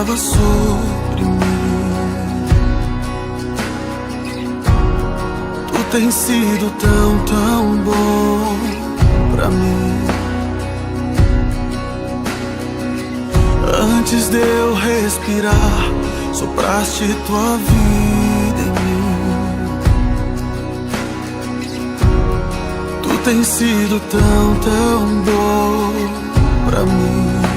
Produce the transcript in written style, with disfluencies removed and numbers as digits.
derramava sobre mim. Tu tens sido tão, tão bom pra mim. Antes de eu respirar, sopraste tua vida em mim. Tu tens sido tão, tão bom pra mim.